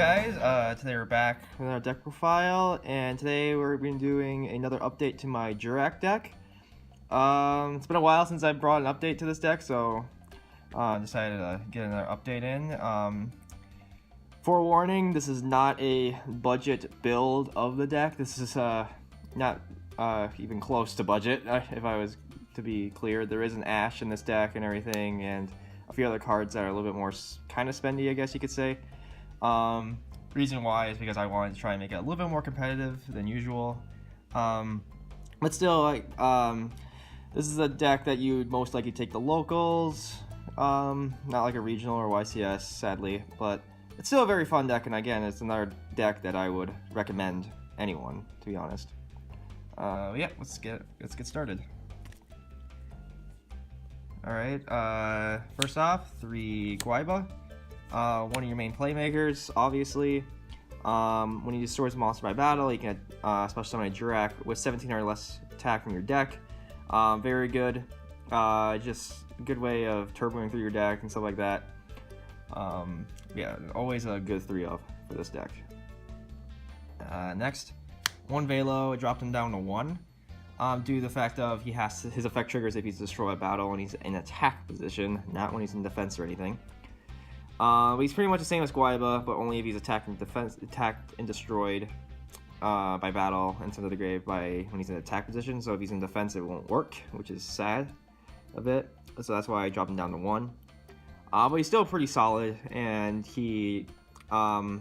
guys, today we're back with our deck profile, and today we're going to be doing another update to my Jurrac deck. It's been a while since I brought an update to this deck, so decided to get another update in. Forewarning, this is not a budget build of the deck. This is not even close to budget, if I was to be clear. There is an Ash in this deck and everything, and a few other cards that are a little bit more kind of spendy, I guess you could say. Reason why is because I wanted to try and make it a little bit more competitive than usual. But still, like, this is a deck that you would most likely take the locals, not like a regional or YCS, sadly, but it's still a very fun deck, and again, it's another deck that I would recommend anyone, to be honest. Yeah, let's get started. Alright, first off, 3 Guaiba. One of your main playmakers, obviously. When you destroy a monster by battle, you can special summon a Jurrac with 17 or less attack from your deck. Very good. Just a good way of turboing through your deck and stuff like that. Yeah, always a good 3-of for this deck. Next, 1 Velo, dropped him down to 1. Due to the fact of his effect triggers if he's destroyed by battle when he's in attack position, not when he's in defense or anything. But he's pretty much the same as Guaiba, but only if he's attacked and destroyed by battle and sent to the grave when he's in attack position. So if he's in defense, it won't work, which is sad a bit. So that's why I dropped him down to 1. But he's still pretty solid, and he has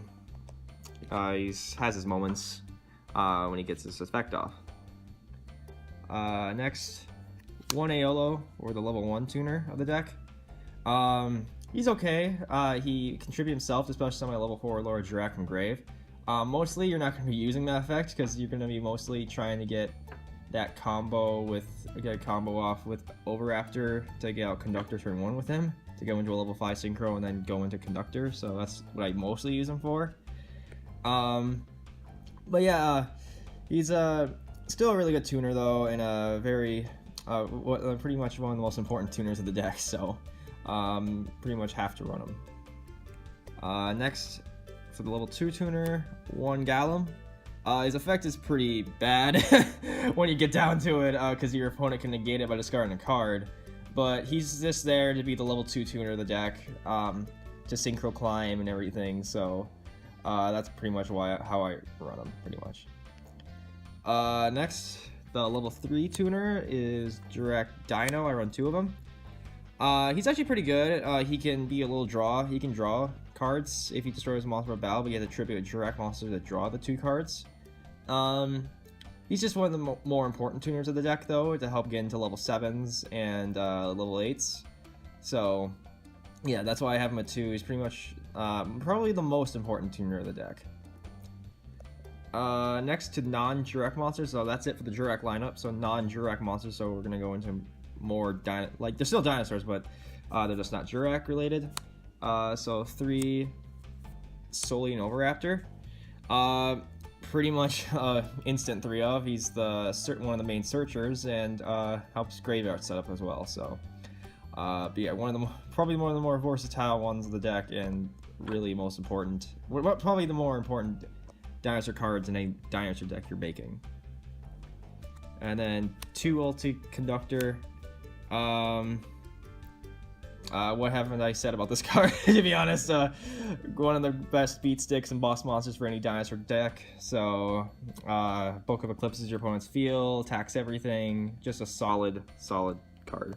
his moments when he gets his effect off. Next, 1 Aeolo, or the level 1 tuner of the deck. He's okay. He contributes himself to special summon a level 4 Lord Jurrac from grave. Mostly you're not going to be using that effect because you're going to be mostly trying to get that combo off with Oviraptor to get out Conductor turn 1 with him to go into a level 5 Synchro and then go into Conductor. So that's what I mostly use him for. But yeah, he's still a really good tuner though, and a very pretty much one of the most important tuners of the deck. So pretty much have to run him. Next, for the level 2 tuner, 1 Gallim. His effect is pretty bad when you get down to it, because your opponent can negate it by discarding a card. But he's just there to be the level 2 tuner of the deck, to synchro climb and everything. So that's pretty much how I run him, pretty much. Next, the level 3 tuner is Jurrac Dino. I run 2 of them. He's actually pretty good. He can be a little draw. He can draw cards if he destroys a monster by battle, but you have to tribute a Jurrac monster to draw the 2 cards. He's just one of the more important tuners of the deck, though, to help get into level 7s and level 8s. So, yeah, that's why I have him at 2. He's pretty much probably the most important tuner of the deck. Next to non-Jurrac monsters, so that's it for the Jurrac lineup. So non-Jurrac monsters, so we're gonna go into more they're still dinosaurs, but they're just not Jurrac related. So 3 Souleating Oviraptor. Pretty much instant 3-of. He's one of the main searchers and helps graveyard setup as well. So but yeah, probably one of the more versatile ones of the deck, and really most important. Probably the more important dinosaur cards in a dinosaur deck you're making. And then 2 ulti Conductor. What haven't I said about this card? To be honest, one of the best beat sticks and boss monsters for any dinosaur deck. So, Book of Eclipses your opponent's field, attacks everything. Just a solid card.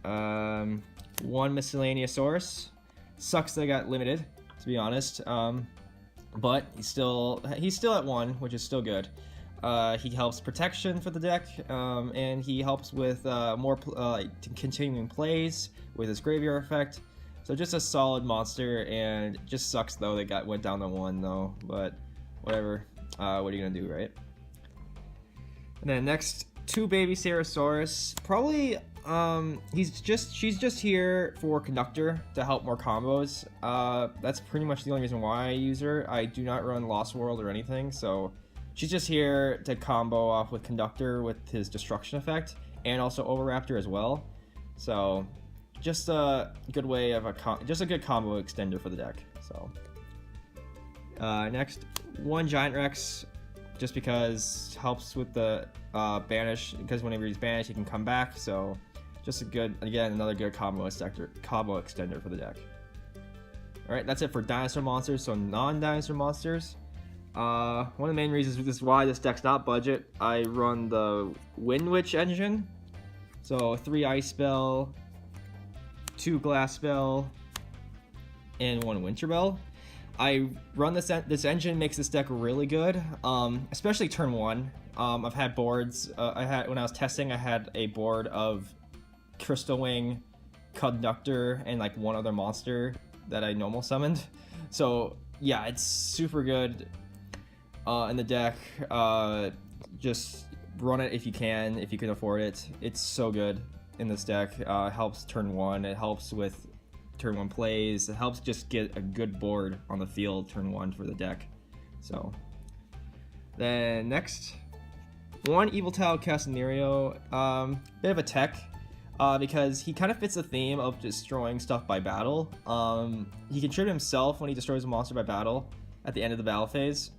1 Miscellaneosaurus. Sucks that I got limited, to be honest. But he's still at 1, which is still good. He helps protection for the deck, and he helps with more continuing plays with his graveyard effect. So just a solid monster, and it just sucks though they went down to 1 though. But whatever. What are you gonna do, right? And then next, 2 Babycerasaurus. Probably she's just here for Conductor to help more combos. That's pretty much the only reason why I use her. I do not run Lost World or anything, so she's just here to combo off with Conductor with his destruction effect, and also Oviraptor as well. So just a good way of just a good combo extender for the deck. So next, one Giant Rex, just because helps with the banish, because whenever he's banished he can come back. So just a good, again, another good combo extender for the deck. Alright, that's it for dinosaur monsters. So non-dinosaur monsters, one of the main reasons this is why this deck's not budget, I run the Windwitch engine. So 3 Ice Spell, 2 Glass Spell, and 1 Winter Bell. I run this engine makes this deck really good, especially turn 1. I've had boards, when I was testing, I had a board of Crystal Wing, Conductor, and like one other monster that I normal summoned. So yeah, it's super good in the deck. Just run it if you can afford it. It's so good in this deck. Helps turn 1, it helps with turn 1 plays, it helps just get a good board on the field turn 1 for the deck. So then next, one Evoltile Casinerio, bit of a tech, because he kind of fits the theme of destroying stuff by battle. He can tribute himself when he destroys a monster by battle at the end of the battle phase.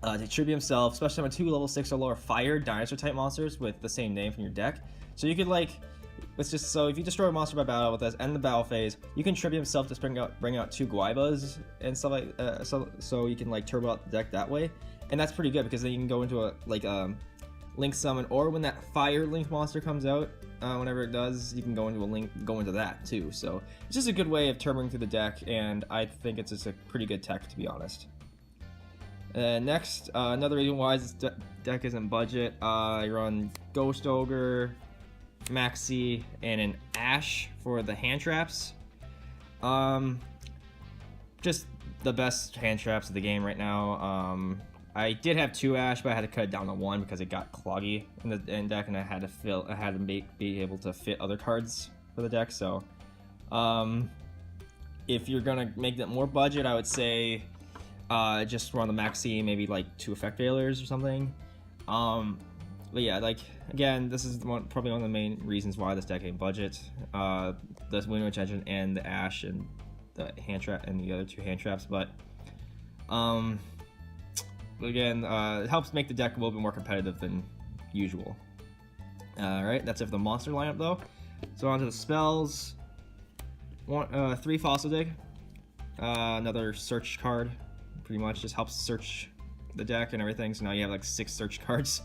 To tribute himself, especially on 2 level 6 or lower fire dinosaur type monsters with the same name from your deck. So you could like, so if you destroy a monster by battle with this end the battle phase, you can tribute himself to bring out 2 Guaibas and stuff like so you can like turbo out the deck that way, and that's pretty good because then you can go into a link summon, or when that fire link monster comes out, whenever it does, you can go into that too. So it's just a good way of turboing through the deck, and I think it's just a pretty good tech, to be honest. Next, another reason why this deck isn't budget, I run Ghost Ogre, Maxx C, and an Ash for the hand traps. Just the best hand traps of the game right now. I did have 2 Ash, but I had to cut it down to 1 because it got cloggy in the deck, and I had to be able to fit other cards for the deck. So, if you're gonna make that more budget, I would say just run the Maxx C, maybe like 2 effect failures or something. But yeah, like again, this is probably one of the main reasons why this deck ain't budget. The Windwitch engine and the Ash and the hand trap and the other 2 hand traps, but again, it helps make the deck a little bit more competitive than usual. Alright, that's it for the monster lineup though. So on to the spells. 3 Fossil Dig. Another search card. Pretty much just helps search the deck and everything. So now you have like 6 search cards.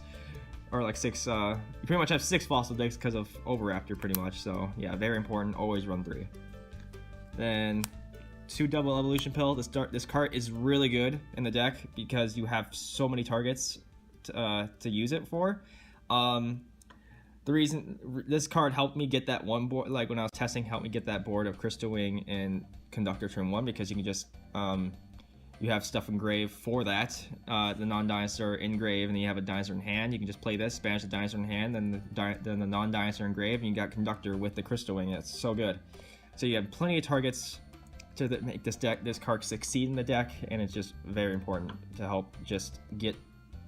Or like 6, you pretty much have 6 Fossil Digs because of Oviraptor pretty much. So yeah, very important, always run 3. Then 2 Double Evolution Pill. This card is really good in the deck because you have so many targets to use it for. The reason this card helped me get that one board, like when I was testing, helped me get that board of Crystal Wing and Conductor turn 1, because you can just you have stuff engraved for that, the non-dinosaur engrave, and then you have a dinosaur in hand. You can just play this, banish the dinosaur in hand, then the non-dinosaur engrave, and you got Conductor with the Crystal Wing. It's so good. So you have plenty of targets to make this card succeed in the deck, and it's just very important to help just get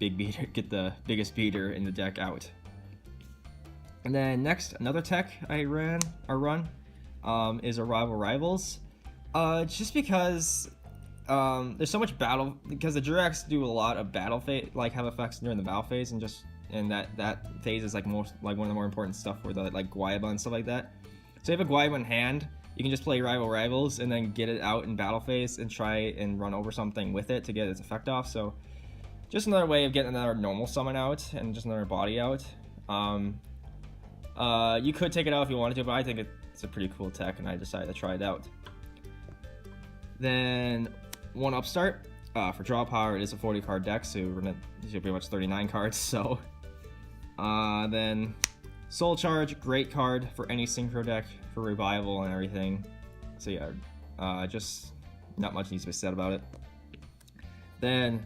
the biggest beater in the deck out. And then next, another tech I run is Arrivalrivals. Just because there's so much battle, because the Jurracs do a lot of battle phase, like have effects during the battle phase, and that phase is like one of the more important stuff for the like Guaiba and stuff like that. So you have a Guaiba in hand, you can just play Arrivalrivals and then get it out in battle phase and try and run over something with it to get its effect off. So just another way of getting another normal summon out and just another body out. You could take it out if you wanted to, but I think it's a pretty cool tech, and I decided to try it out. Then 1 Upstart. For draw power, it is a 40 card deck, so we're gonna pretty much 39 cards. So then Soul Charge, great card for any Synchro deck for revival and everything. So yeah, just not much needs to be said about it. Then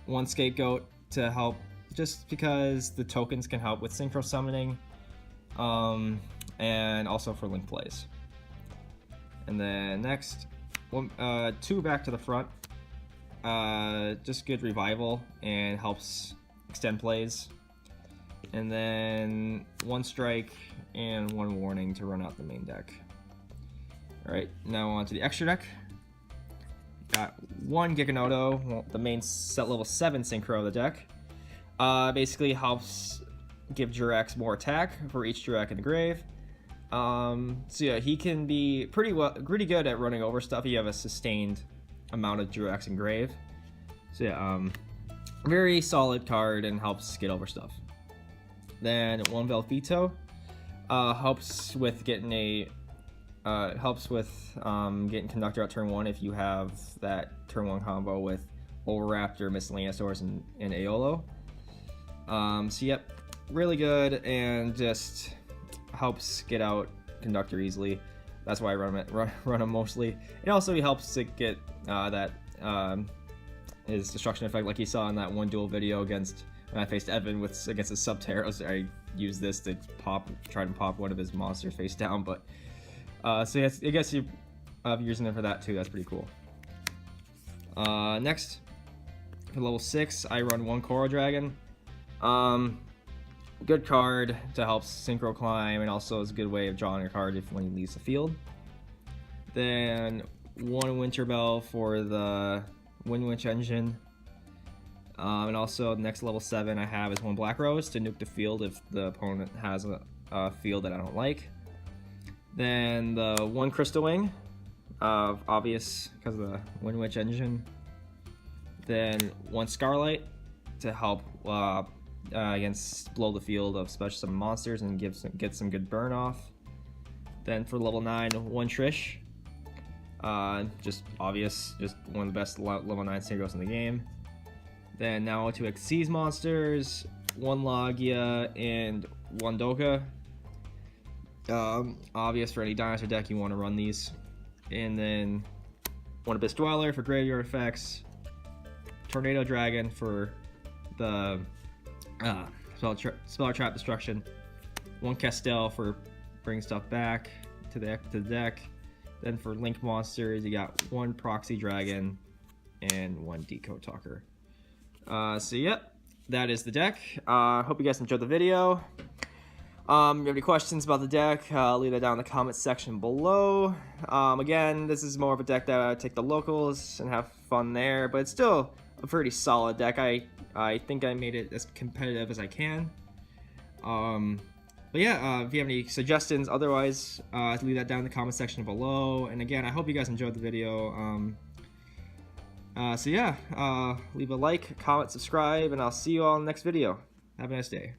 1 Scapegoat to help, just because the tokens can help with Synchro summoning, and also for link plays. And then next, 2 back to the front. Just good revival and helps extend plays. And then 1 strike and 1 warning to run out the main deck. Alright, now on to the extra deck. Got one Giganoto, the main set level 7 Synchro of the deck. Basically helps give Jurracs more attack for each Jurrac in the grave. So yeah, he can be pretty good at running over stuff. You have a sustained amount of Jurracs in grave. So yeah, very solid card and helps get over stuff. Then one Velphito helps with getting getting Conductor out turn 1 if you have that turn 1 combo with Oviraptor, Miscellaneosaurus, and Aeolo. So yep, really good and just helps get out Conductor easily. That's why I run him mostly. And also he helps to get his destruction effect, like you saw in that one duel video against when I faced Evan against the Subterros. I used this to try to pop one of his monsters face down. But so yes, I guess you're using it for that too. That's pretty cool. Next, for level 6, I run one Coral Dragon. Good card to help Synchro climb, and also is a good way of drawing a card when he leaves the field. Then one Winter Bell for the Windwitch engine. And also next level 7 I have is one Black Rose to nuke the field if the opponent has a field that I don't like. Then the one Crystal Wing, obvious because of the Windwitch engine. Then one Scarlight to help against blow the field of special summon monsters and get some good burn off. Then for level 9, one Trish. Just obvious, just one of the best level 9 Synchros in the game. Then now to Xyz monsters, one Logia and one Doka. Obvious for any dinosaur deck you want to run these. And then one Abyss Dweller for graveyard effects. Tornado Dragon for the spell trap destruction. One Castell for bringing stuff back to the deck. Then for Link monsters, you got one Proxy Dragon and one Decode Talker. So yep, that is the deck. Hope you guys enjoyed the video. If you have any questions about the deck, leave that down in the comments section below. Again, this is more of a deck that I take the locals and have fun there, but it's still a pretty solid deck. I think I made it as competitive as I can. But yeah, if you have any suggestions, otherwise, leave that down in the comment section below. And again, I hope you guys enjoyed the video. So yeah, leave a like, comment, subscribe, and I'll see you all in the next video. Have a nice day.